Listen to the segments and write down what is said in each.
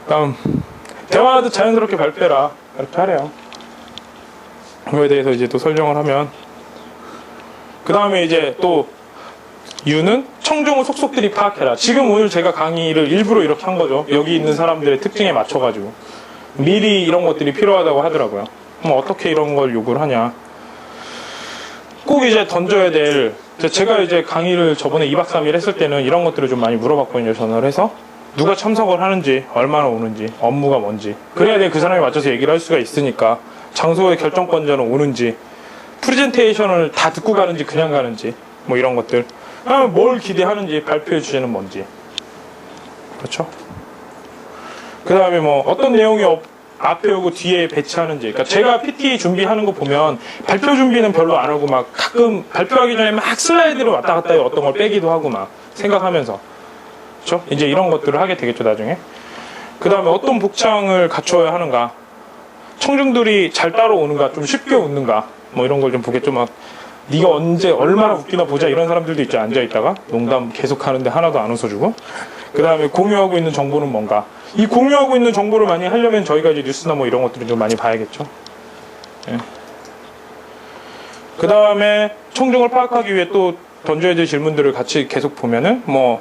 다음 대화도 자연스럽게 발표해라 이렇게 하래요. 그거에 대해서 이제 또 설명을 하면 그 다음에 이제 또 U는 청중을 속속들이 파악해라. 지금 오늘 제가 강의를 일부러 이렇게 한 거죠. 여기 있는 사람들의 특징에 맞춰가지고 미리 이런 것들이 필요하다고 하더라고요. 그럼 어떻게 이런 걸 요구를 하냐. 꼭 이제 던져야 될, 제가 이제 강의를 저번에 2박 3일 했을 때는 이런 것들을 좀 많이 물어봤거든요. 전화를 해서 누가 참석을 하는지, 얼마나 오는지, 업무가 뭔지, 그래야 돼 그 사람에 맞춰서 얘기를 할 수가 있으니까. 장소의 결정권자는 오는지, 프레젠테이션을 다 듣고 가는지 그냥 가는지, 뭐 이런 것들, 뭘 기대하는지, 발표의 주제는 뭔지. 그렇죠? 그 다음에 뭐 어떤 내용이 앞에 오고 뒤에 배치하는지. 그러니까 제가 PT 준비하는 거 보면 발표 준비는 별로 안 하고 막 가끔 발표하기 전에 막 슬라이드를 왔다 갔다 해요. 어떤 걸 빼기도 하고 막 생각하면서. 그렇죠? 이제 이런 것들을 하게 되겠죠, 나중에. 그 다음에 어떤 복장을 갖춰야 하는가. 청중들이 잘 따라오는가, 좀 쉽게 웃는가, 뭐 이런 걸 좀 보겠죠. 막 네가 언제 얼마나 웃기나 보자 이런 사람들도 있죠. 앉아있다가 농담 계속 하는데 하나도 안 웃어주고. 그 다음에 공유하고 있는 정보는 뭔가. 이 공유하고 있는 정보를 많이 하려면 저희가 이제 뉴스나 뭐 이런 것들을 좀 많이 봐야겠죠. 예. 그 다음에 청중을 파악하기 위해 또 던져야 될 질문들을 같이 계속 보면은 뭐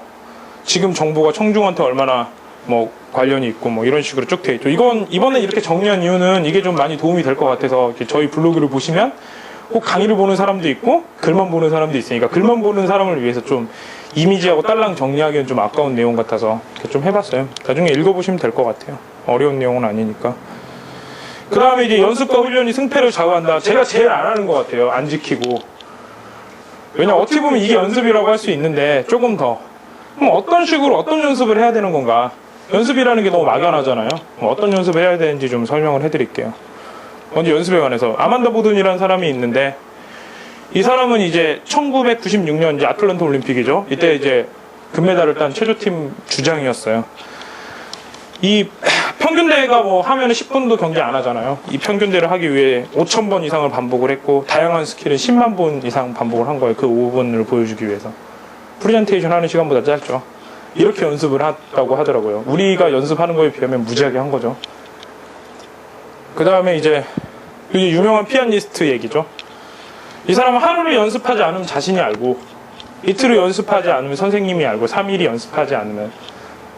지금 정보가 청중한테 얼마나 뭐 관련이 있고 뭐 이런 식으로 쭉 돼 있죠. 이건 이번에 이렇게 정리한 이유는 이게 좀 많이 도움이 될 것 같아서 저희 블로그를 보시면 꼭 강의를 보는 사람도 있고 글만 보는 사람도 있으니까 글만 보는 사람을 위해서 좀 이미지하고 딸랑 정리하기엔 좀 아까운 내용 같아서 이렇게 좀 해봤어요. 나중에 읽어보시면 될 것 같아요. 어려운 내용은 아니니까. 그 다음에 이제 연습과 훈련이 승패를 좌우한다. 제가 제일 안 하는 것 같아요. 안 지키고. 왜냐면 어떻게 보면 이게 연습이라고 할 수 있는데 조금 더. 그럼 어떤 식으로 어떤 연습을 해야 되는 건가? 연습이라는 게 너무 막연하잖아요. 어떤 연습을 해야 되는지 좀 설명을 해드릴게요. 먼저 연습에 관해서 아만다 보든이라는 사람이 있는데 이 사람은 이제 1996년 이제 아틀란타 올림픽이죠. 이때 이제 금메달을 딴 체조팀 주장이었어요. 이 평균대회가 뭐 하면은 10분도 경기 안 하잖아요. 이 평균대회를 하기 위해 5,000번 이상을 반복을 했고 다양한 스킬을 10만 번 이상 반복을 한 거예요. 그 5분을 보여주기 위해서. 프레젠테이션 하는 시간보다 짧죠. 이렇게 연습을 했다고 하더라고요. 우리가 연습하는 거에 비하면 무지하게 한 거죠. 그 다음에 이제 유명한 피아니스트 얘기죠. 이 사람은 하루를 연습하지 않으면 자신이 알고 이틀을 연습하지 않으면 선생님이 알고 3일이 연습하지 않으면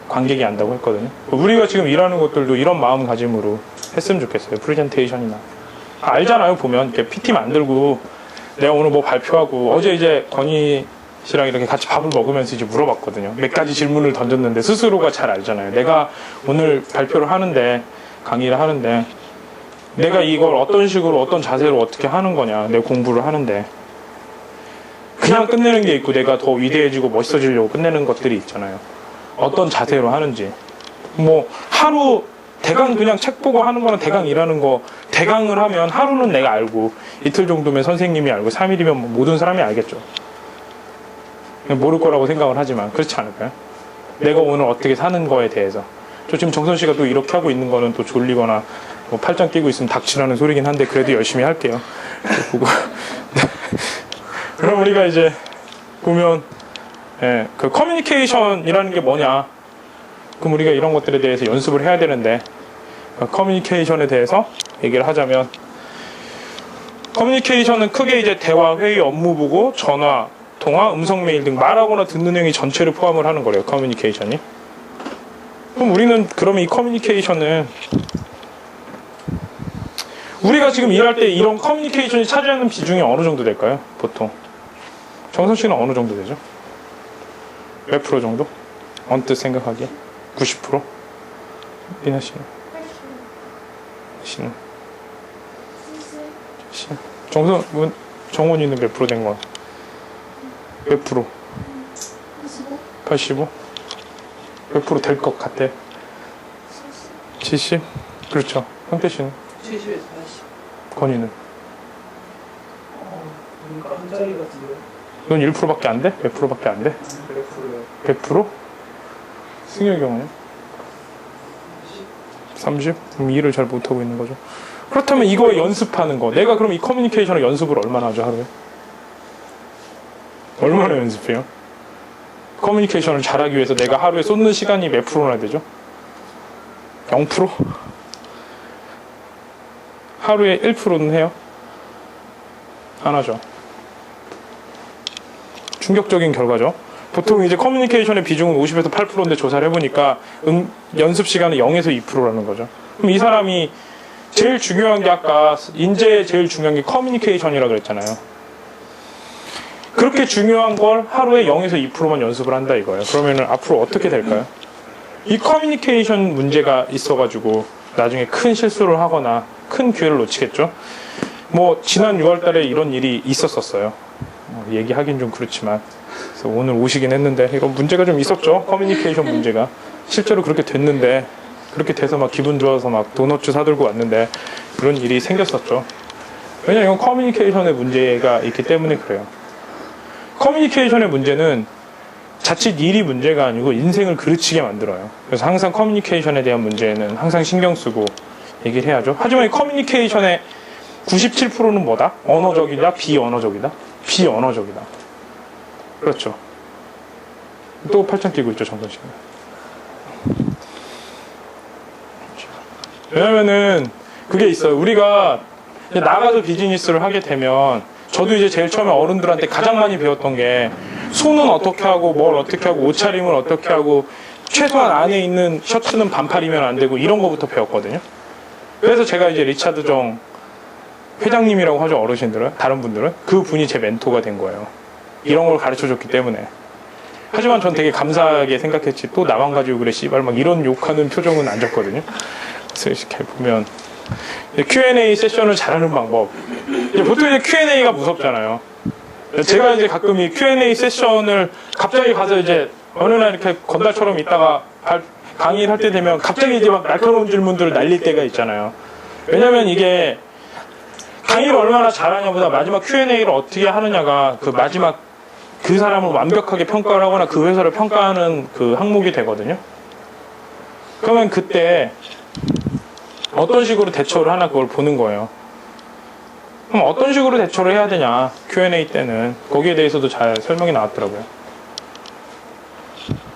관객이 안다고 했거든요. 우리가 지금 일하는 것들도 이런 마음가짐으로 했으면 좋겠어요. 프레젠테이션이나 알잖아요. 보면 이렇게 PT 만들고 내가 오늘 뭐 발표하고 어제 이제 건희 씨랑 이렇게 같이 밥을 먹으면서 이제 물어봤거든요. 몇 가지 질문을 던졌는데 스스로가 잘 알잖아요. 내가 오늘 발표를 하는데 강의를 하는데 내가 이걸 어떤 식으로 어떤 자세로 어떻게 하는 거냐. 내 공부를 하는데 그냥 끝내는 게 있고 내가 더 위대해지고 멋있어지려고 끝내는 것들이 있잖아요. 어떤 자세로 하는지 뭐 하루 대강 그냥 책 보고 하는 거는 대강 일하는 거 대강을 하면 하루는 내가 알고 이틀 정도면 선생님이 알고 3일이면 모든 사람이 알겠죠. 모를 거라고 생각을 하지만 그렇지 않을까요? 내가 오늘 어떻게 사는 거에 대해서. 저 지금 정선 씨가 또 이렇게 하고 있는 거는 또 졸리거나 뭐 팔짱 끼고 있으면 닥치라는 소리긴 한데 그래도 열심히 할게요. 보고. 그럼 우리가 이제 보면 그 커뮤니케이션이라는 게 뭐냐. 그럼 우리가 이런 것들에 대해서 연습을 해야 되는데 커뮤니케이션에 대해서 얘기를 하자면 커뮤니케이션은 크게 이제 대화, 회의, 업무 보고, 전화, 통화, 음성 메일 등 말하거나 듣는 행위 전체를 포함을 하는 거래요. 커뮤니케이션이. 그럼 우리는 그러면 이 커뮤니케이션은 우리가 지금 일할 때 이런 커뮤니케이션이 차지하는 비중이 어느 정도 될까요? 보통 정선 씨는 어느 정도 되죠? 몇 프로 정도? 언뜻 생각하기에 90%? 이나 씨는? 80%. 씨는? 정원이는 몇 프로 된 거야? 몇 프로? 85? 몇 프로 될 것 같아? 70? 그렇죠. 형태 씨는? 70에서 80. 건이는? 뭔가 한 자리 같은데요? 넌 1%밖에 안 돼? 몇 프로밖에 안 돼? 100%요. 100%? 승혁이 경우는? 30? 그럼 일을 잘 못하고 있는 거죠. 그렇다면 이거 연습하는 거. 내가 그럼 이 커뮤니케이션을 연습을 얼마나 하죠, 하루에? 얼마나 연습해요? 커뮤니케이션을 잘하기 위해서 내가 하루에 쏟는 시간이 몇 프로나 되죠? 0%? 하루에 1%는 해요? 안 하죠. 충격적인 결과죠. 보통 이제 커뮤니케이션의 비중은 50에서 8%인데 조사를 해보니까 연습 시간은 0에서 2%라는 거죠. 그럼 이 사람이 제일 중요한 게 아까 인재의 제일 중요한 게 커뮤니케이션이라고 그랬잖아요. 그렇게 중요한 걸 하루에 0에서 2%만 연습을 한다 이거예요. 그러면은 앞으로 어떻게 될까요? 이 커뮤니케이션 문제가 있어가지고 나중에 큰 실수를 하거나 큰 기회를 놓치겠죠. 뭐 지난 6월달에 이런 일이 있었어요. 얘기하긴 좀 그렇지만 그래서 오늘 오시긴 했는데 이런 문제가 좀 있었죠. 커뮤니케이션 문제가 실제로 그렇게 됐는데 그렇게 돼서 막 기분 좋아서 막 도넛 사들고 왔는데 그런 일이 생겼었죠. 왜냐면 이건 커뮤니케이션의 문제가 있기 때문에 그래요. 커뮤니케이션의 문제는 자칫 일이 문제가 아니고 인생을 그르치게 만들어요. 그래서 항상 커뮤니케이션에 대한 문제는 항상 신경 쓰고 얘기를 해야죠. 하지만 이 커뮤니케이션의 97%는 뭐다? 언어적이다? 비언어적이다? 비언어적이다. 그렇죠. 또 팔짱 끼고 있죠, 정선 씨는. 왜냐면은 그게 있어요. 우리가 나가서 비즈니스를 하게 되면 저도 이제 제일 처음에 어른들한테 가장 많이 배웠던 게 손은 어떻게 하고 뭘 어떻게 하고 옷차림을 어떻게 하고 최소한 안에 있는 셔츠는 반팔이면 안 되고 이런 거부터 배웠거든요. 그래서 제가 이제 리차드 정 회장님이라고 하죠, 어르신들은. 다른 분들은. 그 분이 제 멘토가 된 거예요. 이런 걸 가르쳐 줬기 때문에. 하지만 전 되게 감사하게 생각했지. 또 나만 가지고 그래 씨발 막 이런 욕하는 표정은 안 줬거든요. 그래서 이렇게 보면 Q&A 세션을 잘하는 방법. 보통 이제 Q&A가 무섭잖아요. 제가 이제 가끔 이 Q&A 세션을 갑자기 가서 이제 어느 날 이렇게 건달처럼 있다가 강의를 할 때 되면 갑자기 이제 막 날카로운 질문들을 날릴 때가 있잖아요. 왜냐면 이게 강의를 얼마나 잘하냐보다 마지막 Q&A를 어떻게 하느냐가 그 마지막 그 사람을 완벽하게 평가를 하거나 그 회사를 평가하는 그 항목이 되거든요. 그러면 그때 어떤 식으로 대처를 하나 그걸 보는 거예요. 그럼 어떤 식으로 대처를 해야 되냐, Q&A 때는. 거기에 대해서도 잘 설명이 나왔더라고요.